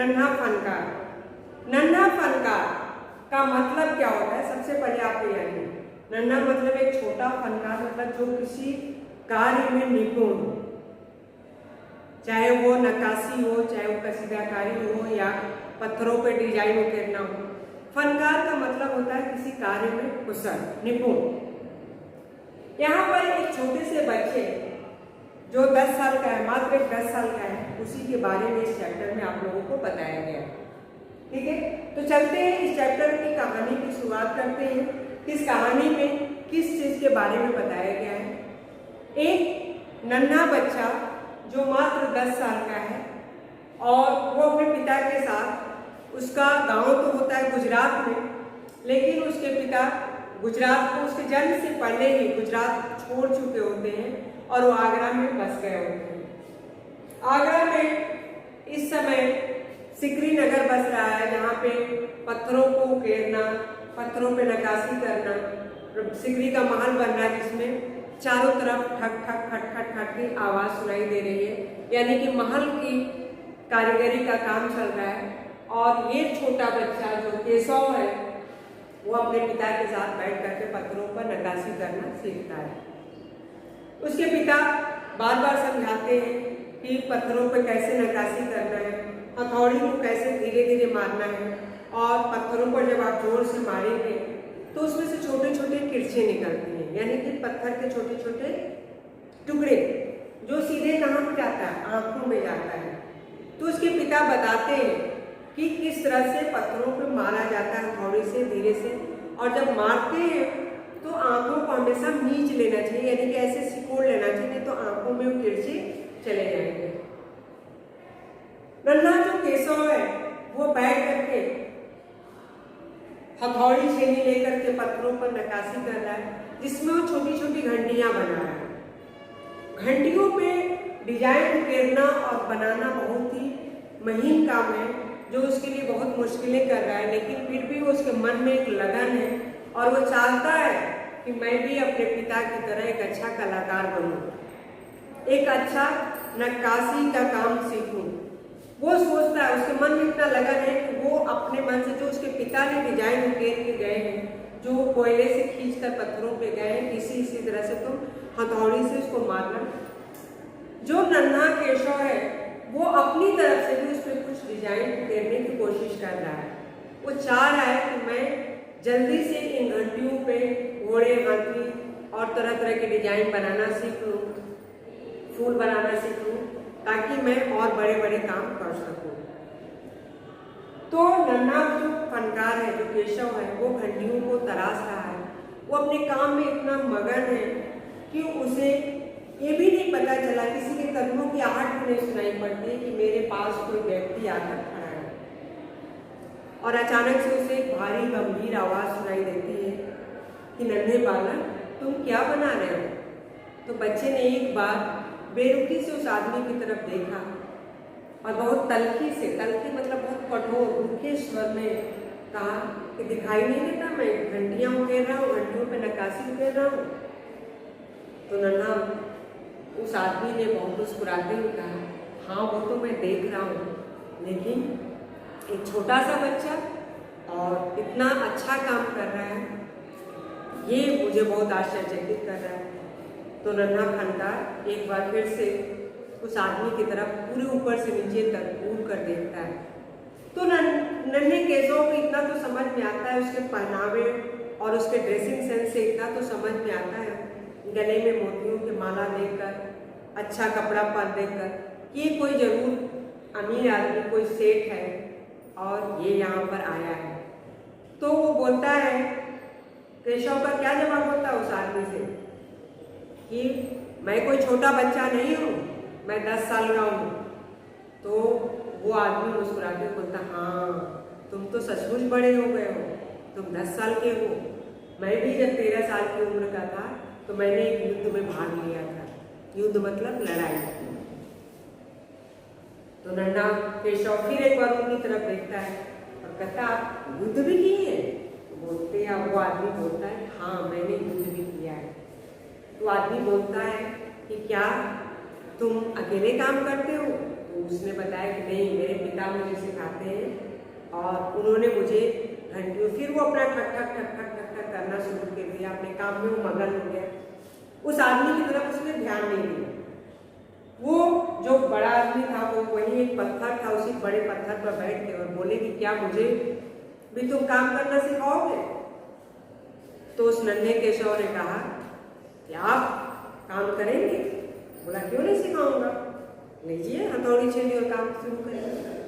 नन्हा फनकार। नन्हा फनकार का मतलब क्या होता है, सबसे पहले आप ये जानिए। नन्हा मतलब एक छोटा, फनकार मतलब जो किसी कार्य में निपुण हो, चाहे वो नक्काशी हो, चाहे वो कसीदाकारी हो या पत्थरों पे डिजाइन उकेरना हो। फनकार का मतलब होता है किसी कार्य में कुशल, निपुण। यहाँ पर एक छोटे से बच्चे जो 10 साल का है, मात्र 10 साल का है, उसी के बारे में इस चैप्टर में आप लोगों को बताया गया है। ठीक है, तो चलते हैं इस चैप्टर की कहानी की शुरुआत करते हैं। इस कहानी में किस चीज के बारे में बताया गया है। एक नन्हा बच्चा जो मात्र 10 साल का है और वो अपने पिता के साथ, उसका गांव तो होता है गुजरात में, लेकिन उसके पिता गुजरात को उसके जन्म से पहले ही गुजरात छोड़ चुके होते हैं और वो आगरा में बस गए होते हैं। आगरा में इस समय सिकरी नगर बस रहा है, जहाँ पे पत्थरों को उकेरना, पत्थरों पे नक्काशी करना, सिकरी का महल बन रहा है जिसमें चारों तरफ ठक ठक खट खट खट की आवाज सुनाई दे रही है, यानी कि महल की कारीगरी का काम चल रहा है। और ये छोटा बच्चा जो केशव है वो अपने पिता के साथ बैठ करके पत्थरों पर नक्काशी करना सीखता है। उसके पिता बार बार समझाते हैं कि पत्थरों पर कैसे नक्काशी करना है, हथौड़ी को कैसे धीरे धीरे मारना है, और पत्थरों पर जब आप जोर से मारेंगे तो उसमें से छोटे छोटे किरचे निकलती हैं, यानी कि पत्थर के छोटे छोटे टुकड़े जो सीधे कहाँ में जाता है, आंखों में जाता है। तो उसके पिता बताते हैं कि किस तरह से पत्थरों पे मारा जाता है हथौड़ी से धीरे से, और जब मारते हैं तो आंखों को हमेशा नीच लेना चाहिए, यानी कि ऐसे सिकोड़ लेना चाहिए, नहीं तो आंखों में वो किरचे चले जाएंगे। नन्हा जो केशव है वो बैठ करके हथौड़ी छेनी लेकर के पत्थरों पर नक्काशी कर रहा है, जिसमें वो छोटी छोटी घंटियां बना रहा है। घंटियों पे डिजाइन उकेरना और बनाना बहुत ही महीन काम है, जो उसके लिए बहुत मुश्किलें कर रहा है, लेकिन फिर भी उसके मन में एक लगन है और वो चाहता है कि मैं भी अपने पिता की तरह एक अच्छा कलाकार बनूं, एक अच्छा नक्काशी का काम सीखूं। वो सोचता है, उसके मन में इतना लगन है कि वो अपने मन से जो उसके पिता ने डिजाइन उकेर के गए हैं, जो कोयले से खींचकर पत्थरों पे गए हैं, इसी तरह से तुम हथौड़ी से उसको मारना। जो नन्हा केशव है वो अपनी तरफ से भी उस पर कुछ डिजाइन उकेरने की कोशिश कर रहा है। वो चाह रहा है कि मैं जल्दी से इन घंटियों पे घोड़े, हाथी और तरह तरह के डिजाइन बनाना सीख लूँ, फूल बनाना सीख लूँ, ताकि मैं और बड़े बड़े काम कर सकूं। तो नन्हा जो फनकार है, जो केशव है, वो घंटियों को तराश रहा है। वो अपने काम में इतना मगन है कि उसे ये भी नहीं पता चला, किसी के कदमों की आहट भी नहीं सुनाई पड़ती है कि मेरे पास कोई व्यक्ति आकर खड़ा है। और अचानक से उसे एक भारी गंभीर आवाज सुनाई देती है कि नन्हे बालक, तुम क्या बना रहे हो? तो बच्चे ने एक बार बेरुखी से उस आदमी की तरफ देखा और बहुत तल्खी मतलब बहुत कठोर रूखे स्वर में कहा कि दिखाई नहीं देता, मैं घंटियां उकेर रहा हूँ, घंटियों पे नक्काशी उकेर रहा हूँ। तो नन्हा उस आदमी ने बहुत मुस्कुराते हुए कहा, हाँ वो तो मैं देख रहा हूँ, लेकिन एक छोटा सा बच्चा और इतना अच्छा काम कर रहा है, ये मुझे बहुत आश्चर्यचकित कर रहा है। तो नन्हा फनकार एक बार फिर से उस आदमी की तरफ पूरे ऊपर से नीचे तक कूद कर देखता है। तो नन्हे केशव को इतना तो समझ में आता है, उसके पहनावे और उसके ड्रेसिंग सेंस से इतना तो समझ में आता है, गले में मोतियों की माला देकर, अच्छा कपड़ा पहन देकर, ये कोई जरूर अमीर आदमी, कोई सेठ है और ये यहाँ पर आया है। तो वो बोलता है, केशव का क्या जवाब होता है उस आदमी से कि मैं कोई छोटा बच्चा नहीं हूँ, मैं 10 साल का हूँ। तो वो आदमी मुस्कुराते बोलता, हाँ तुम तो सचमुच बड़े हो गए हो, तुम 10 साल के हो। मैं भी जब 13 साल की उम्र का था तो मैंने एक युद्ध में भाग लिया था। युद्ध मतलब लड़ाई। तो नन्हा केशव फिर एक बार उनकी तरफ देखता है और कहता, आप युद्ध भी किए हैं? बोलते हैं, वो आदमी बोलता है, हाँ मैंने युद्ध भी किया है। तो आदमी बोलता है कि क्या तुम अकेले काम करते हो? तो उसने बताया कि नहीं, मेरे पिता मुझे सिखाते हैं और उन्होंने मुझे घंटियों, फिर वो अपना ठक ठक ठक ठक ठक ठक करना शुरू कर दिया, अपने काम में वो मगन हो गया। उस आदमी की तरफ उसने ध्यान नहीं दिया। वो जो बड़ा आदमी था वो वही एक पत्थर था, उसी बड़े पत्थर पर बैठ के और बोले कि क्या मुझे भी तुम काम करना सिखाओगे? तो उस नन्हे केशव ने कहा कि आप काम करेंगे? बोला क्यों नहीं सिखाऊंगा, लीजिए हथौड़ी छेड़ी और काम शुरू करेंगे।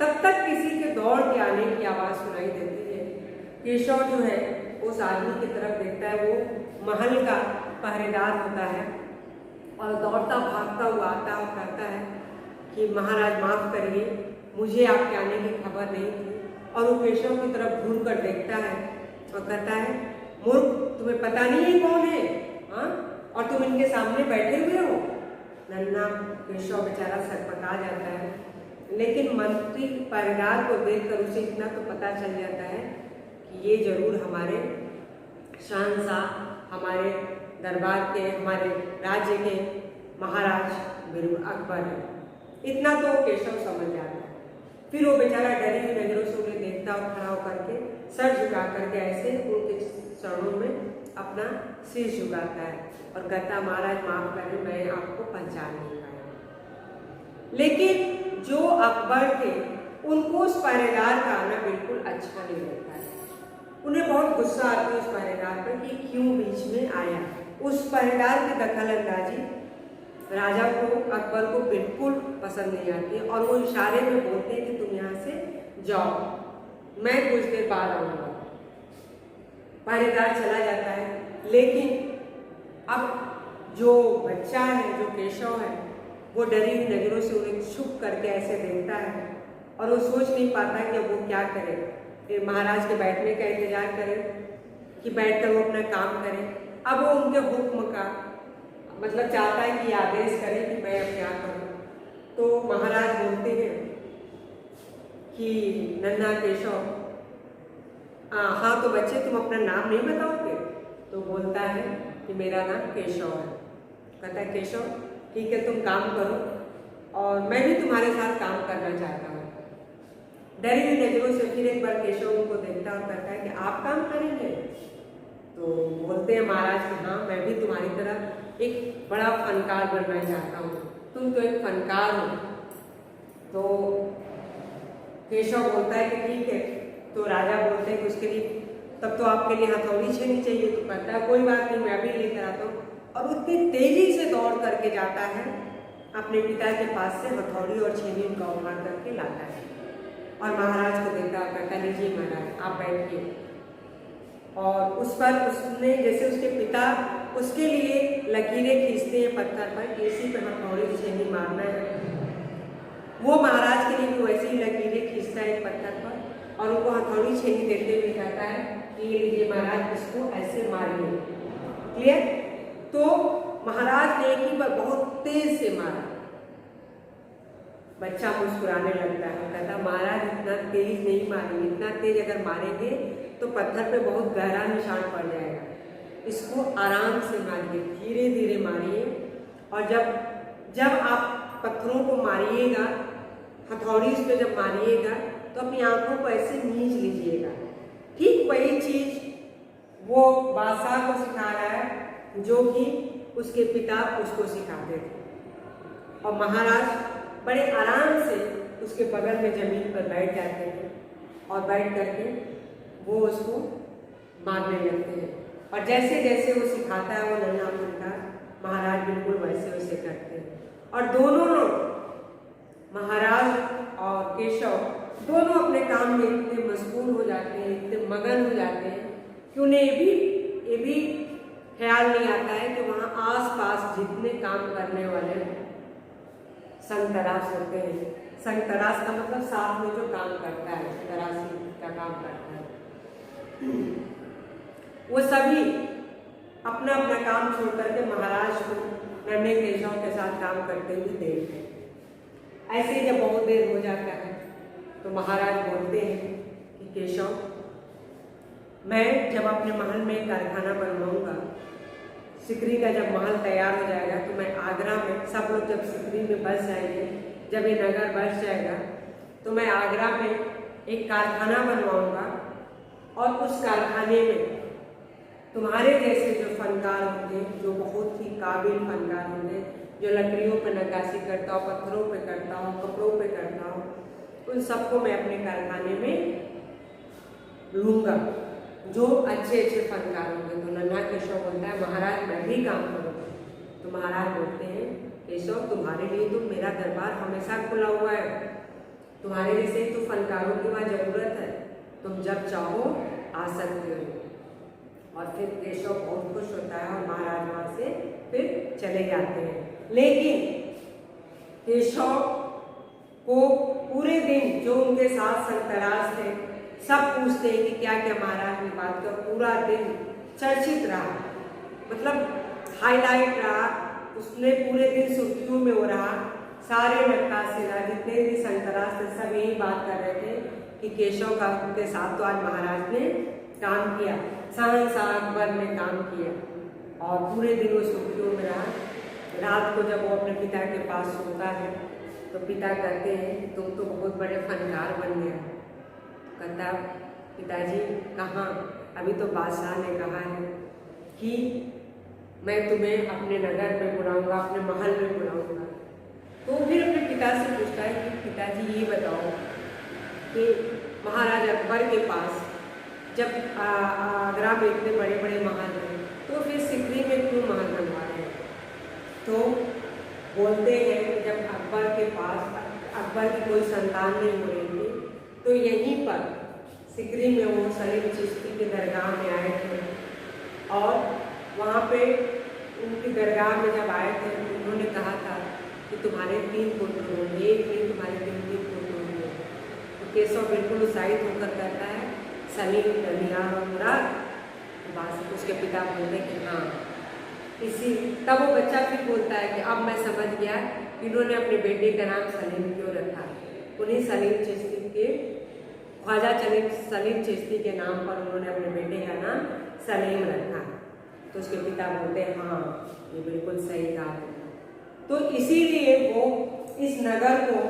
तब तक किसी के दौड़ के आने की आवाज सुनाई देती है। केशव जो है उस आदमी की तरफ देखता है, वो महल का पहरेदार होता है और दौड़ता भागता हुआ आता और कहता है कि महाराज माफ करिए, मुझे आपके आने की खबर नहीं थी। और वो केशव की तरफ घूर कर देखता है और कहता है, मूर्ख, तुम्हें पता नहीं है कौन है? हाँ, और तुम इनके सामने बैठे हुए हो। नन्हा केशव बेचारा सरपटा जाता है, लेकिन मंत्री पहरेदार को देखकर उसे इतना तो पता चल जाता है कि ये जरूर हमारे शहंशाह, हमारे दरबार के, हमारे राज्य के महाराज बिरुल अकबर है। इतना तो केशव समझ जाता है। फिर वो बेचारा डरी हुई नजरों से उन्हें देखता और खड़ा होकर के सर झुका करके ऐसे उनके चरणों में अपना सिर झुकाता है और कहता, महाराज माफ करें, मैं आपको पहचान नहीं पाया। लेकिन जो अकबर थे उनको उस पहरेदार का आना बिल्कुल अच्छा नहीं लगता है। उन्हें बहुत गुस्सा आता है उस पहरेदार पर कि क्यों बीच में आया। उस पहरेदार की दखल अंदाजी राजा को, अकबर को बिल्कुल पसंद नहीं आती है और वो इशारे में बोलते हैं कि तुम यहाँ से जाओ, मैं कुछ देर बाद आऊँगा। पहरेदार चला जाता है, लेकिन अब जो बच्चा है, जो केशव है, वो डरी हुई नजरों से उन्हें छुप करके ऐसे देखता है और वो सोच नहीं पाता कि अब वो क्या करे। फिर महाराज के बैठने का इंतजार करे कि बैठकर वो अपना काम करे। अब वो उनके हुक्म का मतलब चाहता है कि आदेश करे कि मैं अब क्या करूँ। तो महाराज बोलते हैं कि नन्हा केशव, हाँ तो बच्चे तुम अपना नाम नहीं बताओगे? तो बोलता है कि मेरा नाम केशव है। कहता है केशव ठीक है, तुम काम करो और मैं भी तुम्हारे साथ काम करना चाहता हूँ। डरी हुई नजरों से फिर एक बार केशव उनको देखता और कहता है कि आप काम करेंगे? तो बोलते हैं महाराज कि हाँ, मैं भी तुम्हारी तरह एक बड़ा फनकार बनना चाहता हूँ, तुम तो एक फनकार हो। तो केशव बोलता है कि ठीक है। तो राजा बोलते हैं कि उसके लिए तब तो आपके लिए हथौड़ी छेनी चाहिए। तो कहता है कोई बात नहीं, मैं अभी लेकर आता हूँ। और उतनी तेजी से दौड़ करके जाता है, अपने पिता के पास से हथौड़ी और छेनी उनका उठा करके लाता है और महाराज को देता है, कहता है लीजिए महाराज आप बैठिए। और उस पर उसने, जैसे उसके पिता उसके लिए लकीरें खींचते हैं पत्थर पर, इसी पर हथौड़ी छेनी मारना है, वो महाराज के लिए भी वैसी ही लकीरें खींचता है एक पत्थर पर और उनको हथौड़ी छेनी देते हुए कहता है कि ये लीजिए महाराज, इसको ऐसे मारिए। क्लियर? तो महाराज ने एक ही बार बहुत तेज से मारा। बच्चा मुस्कुराने लगता है, कहता महाराज इतना तेज नहीं मारेंगे, इतना तेज अगर मारेंगे तो पत्थर पे बहुत गहरा निशान पड़ जाएगा, इसको आराम से मारिए, धीरे धीरे मारिए। और जब आप पत्थरों को मारिएगा, हथौड़ी इस पे जब मारिएगा तो अपनी आंखों को ऐसे नीच लीजिएगा। ठीक वही चीज वो बादशाह को सिखा रहा है जो कि उसके पिता उसको सिखाते थे। और महाराज बड़े आराम से उसके बगल में जमीन पर बैठ जाते हैं और बैठ करके वो उसको मारने लगते हैं। और जैसे जैसे वो सिखाता है वो नन्हा मुन्ना महाराज बिल्कुल वैसे वैसे करते हैं। और दोनों लोग, महाराज और केशव, दोनों अपने काम में इतने मशगूल हो जाते हैं, इतने मगन हो जाते हैं कि उन्हें ये भी ख्याल नहीं आता है कि वहाँ आस-पास जितने काम करने वाले संतरास होते हैं। संतरास का मतलब साथ में जो काम करता है, तराशी का काम करता है, वो सभी अपना अपना काम छोड़ करके महाराज को नन्हे केशव के साथ काम करते हुए देखते हैं। ऐसे ही जब बहुत देर हो जाता है तो महाराज बोलते हैं कि केशव, मैं जब अपने महल में कारखाना बनवाऊंगा, सिकरी का जब महल तैयार हो जाएगा तो मैं आगरा में, सब लोग जब सिकरी में बस जाएंगे जब ये नगर बस जाएगा तो मैं आगरा में एक कारखाना बनवाऊंगा और उस कारखाने में तुम्हारे जैसे जो फनकार होंगे, जो बहुत ही काबिल फनकार होंगे, जो लकड़ियों पर नक्काशी करता हो, पत्थरों पे करता हो, कपड़ों पे करता हो, उन सबको मैं अपने कारखाने में लूँगा, जो अच्छे अच्छे फनकार होंगे। तो नन्हा केशव बोलता है महाराज मैं भी काम करूँगा। तो महाराज बोलते हैं केशव तुम्हारे लिए तो मेरा दरबार हमेशा खुला हुआ है, तुम्हारे जैसे तो फनकारों की वहाँ जरूरत है, तुम जब चाहो आ सकते हो। और फिर केशव बहुत खुश होता है और महाराज वहाँ से फिर चले जाते हैं। लेकिन केशव को पूरे दिन जो उनके साथ संतरास थे सब पूछते हैं कि क्या क्या महाराज ने बात कर, पूरा दिन चर्चित रहा, मतलब हाईलाइट रहा, उसने पूरे दिन सुर्खियों में हो रहा। सारे नक्काशीरा जितने भी संतरास थे सब यही बात कर रहे थे कि केशव का के साथ तो आज महाराज ने काम किया, शहंशाह अकबर ने काम किया। और पूरे दिन वो सुर्खियों में रहा। रात को जब वो अपने पिता के पास सोता है तो पिता कहते हैं तुम तो बहुत बड़े फनकार बन गए। कहता पिताजी कहाँ, अभी तो बादशाह ने कहा है कि मैं तुम्हें अपने नगर में बुलाऊंगा, अपने महल में बुलाऊंगा। तो फिर अपने पिता से पूछता है कि पिताजी ये बताओ कि महाराज अकबर के पास जब आगरा में इतने बड़े बड़े महल हैं तो फिर सिकरी में क्यों महल बनवा रहे हैं। तो बोलते हैं कि जब अकबर के पास अकबर की कोई संतान नहीं हो रही थी तो यहीं पर सिकरी में वो सलीम चिश्ती के दरगाह में आए थे। और वहाँ पे उनकी दरगाह में जब आए थे तो उन्होंने कहा था कि तुम्हारे 3 पुत्र होंगे, एक नहीं तुम्हारे 3 पुत्र होंगे। तो केशव बिल्कुल उत्साहित होकर कहता है सलीम रबिया मुराद। बात उसके पिता बोलते हैं कि हाँ इसी। तब वो बच्चा फिर बोलता है कि अब मैं समझ गया इन्होंने अपने बेटे का नाम सलीम क्यों रखा। उन्हीं सलीम चिश्ती के ख्वाजा सलीम चिश्ती के नाम पर उन्होंने अपने बेटे का नाम सलीम रखा। तो उसके पिता बोलते हैं हाँ ये बिल्कुल सही कहा। तो इसीलिए वो इस नगर को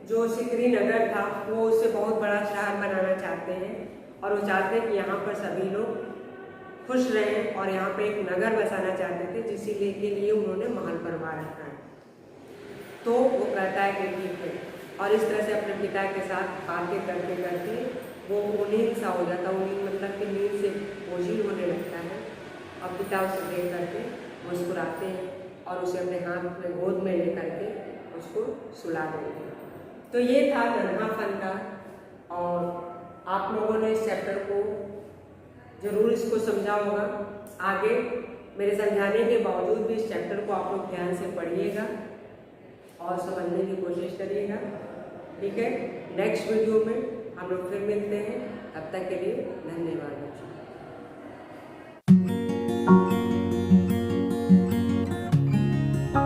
जो सिकरी नगर था वो उससे बहुत बड़ा शहर बनाना चाहते हैं और वो चाहते हैं कि यहाँ पर सभी लोग खुश रहें और यहाँ पे एक नगर बसाना चाहते थे, जिसके लिए उन्होंने महल बनवा रखा है। तो वो कहता है कि ठीक है। और इस तरह से अपने पिता के साथ बातें करते करते वो नींद सा हो जाता है। नींद मतलब कि नींद से बोझिल होने लगता है और पिता उसे देख करके मुस्कुराते हैं और उसे अपने हाथ में गोद में ले करके उसको सुला देते हैं। तो ये था नन्हा फनकार। और आप लोगों ने इस चैप्टर को जरूर इसको समझा होगा। आगे मेरे समझाने के बावजूद भी इस चैप्टर को आप लोग ध्यान से पढ़िएगा और समझने की कोशिश करिएगा। ठीक है, नेक्स्ट वीडियो में हम लोग फिर मिलते हैं। तब तक के लिए धन्यवाद।